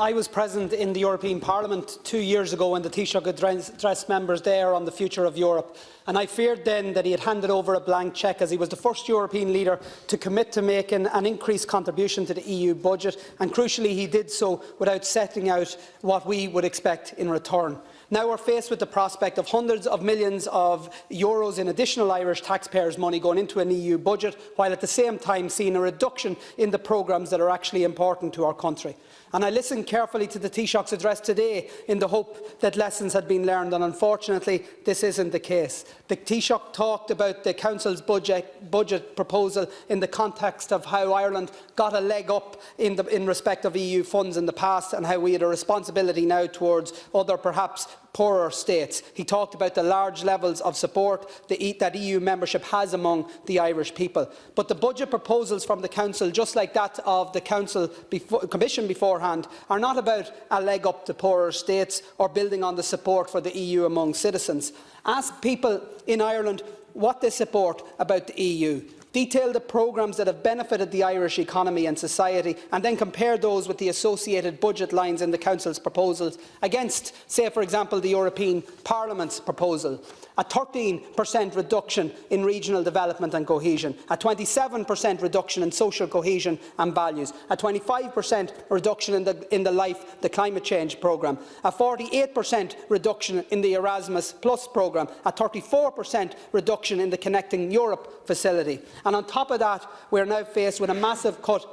I was present in the European Parliament 2 years ago when the Taoiseach addressed members there on the future of Europe, and I feared then that he had handed over a blank cheque, as he was the first European leader to commit to making an increased contribution to the EU budget, and crucially he did so without setting out what we would expect in return. Now we are faced with the prospect of hundreds of millions of euros in additional Irish taxpayers' money going into an EU budget, while at the same time seeing a reduction in the programmes that are actually important to our country. And I listened carefully to the Taoiseach's address today in the hope that lessons had been learned, and unfortunately this isn't the case. The Taoiseach talked about the Council's budget proposal in the context of how Ireland got a leg up in respect of EU funds in the past, and how we had a responsibility now towards other, perhaps poorer states. He talked about the large levels of support that EU membership has among the Irish people. But the budget proposals from the Council, just like that of the Commission beforehand, are not about a leg up to poorer states or building on the support for the EU among citizens. Ask people in Ireland what they support about the EU. Detail the programmes that have benefited the Irish economy and society, and then compare those with the associated budget lines in the Council's proposals against, say for example, the European Parliament's proposal. A 13% reduction in regional development and cohesion, a 27% reduction in social cohesion and values, a 25% reduction in the climate change programme, a 48% reduction in the Erasmus Plus programme, a 34% reduction in the Connecting Europe facility. And on top of that, we are now faced with a massive cut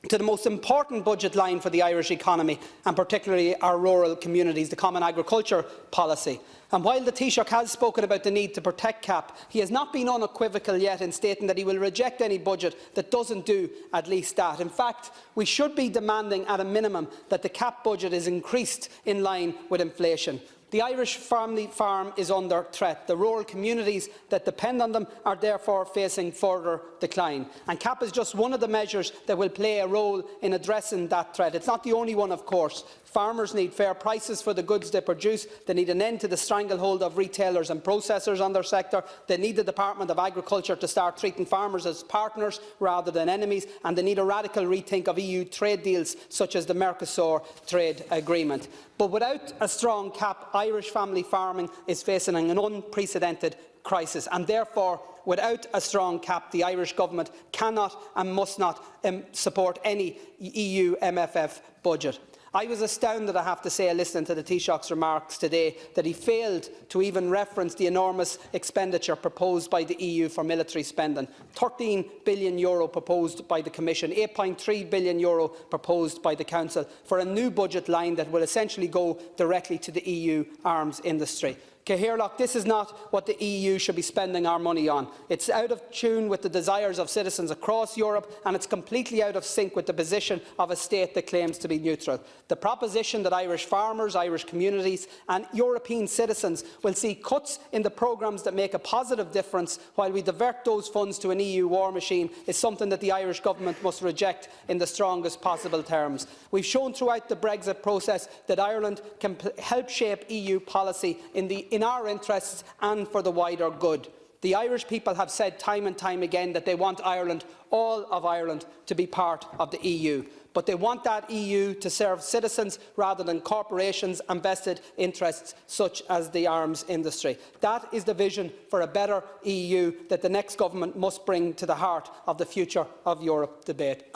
to the most important budget line for the Irish economy, and particularly our rural communities, the Common Agriculture Policy. And while the Taoiseach has spoken about the need to protect CAP, he has not been unequivocal yet in stating that he will reject any budget that doesn't do at least that. In fact, we should be demanding at a minimum that the CAP budget is increased in line with inflation. The Irish family farm is under threat. The rural communities that depend on them are therefore facing further decline. And CAP is just one of the measures that will play a role in addressing that threat. It's not the only one, of course. Farmers need fair prices for the goods they produce. They need an end to the stranglehold of retailers and processors on their sector. They need the Department of Agriculture to start treating farmers as partners rather than enemies. And they need a radical rethink of EU trade deals such as the Mercosur trade agreement. But without a strong CAP, Irish family farming is facing an unprecedented crisis, and therefore, without a strong CAP, the Irish Government cannot and must not support any EU MFF budget. I was astounded, I have to say, listening to the Taoiseach's remarks today, that he failed to even reference the enormous expenditure proposed by the EU for military spending. €13 billion proposed by the Commission, €8.3 billion proposed by the Council, for a new budget line that will essentially go directly to the EU arms industry. Cathaoirleach, this is not what the EU should be spending our money on. It's out of tune with the desires of citizens across Europe, and it's completely out of sync with the position of a state that claims to be neutral. The proposition that Irish farmers, Irish communities and European citizens will see cuts in the programmes that make a positive difference while we divert those funds to an EU war machine is something that the Irish Government must reject in the strongest possible terms. We've shown throughout the Brexit process that Ireland can help shape EU policy in our interests and for the wider good. The Irish people have said time and time again that they want Ireland, all of Ireland, to be part of the EU. But they want that EU to serve citizens rather than corporations and vested interests such as the arms industry. That is the vision for a better EU that the next government must bring to the heart of the future of Europe debate.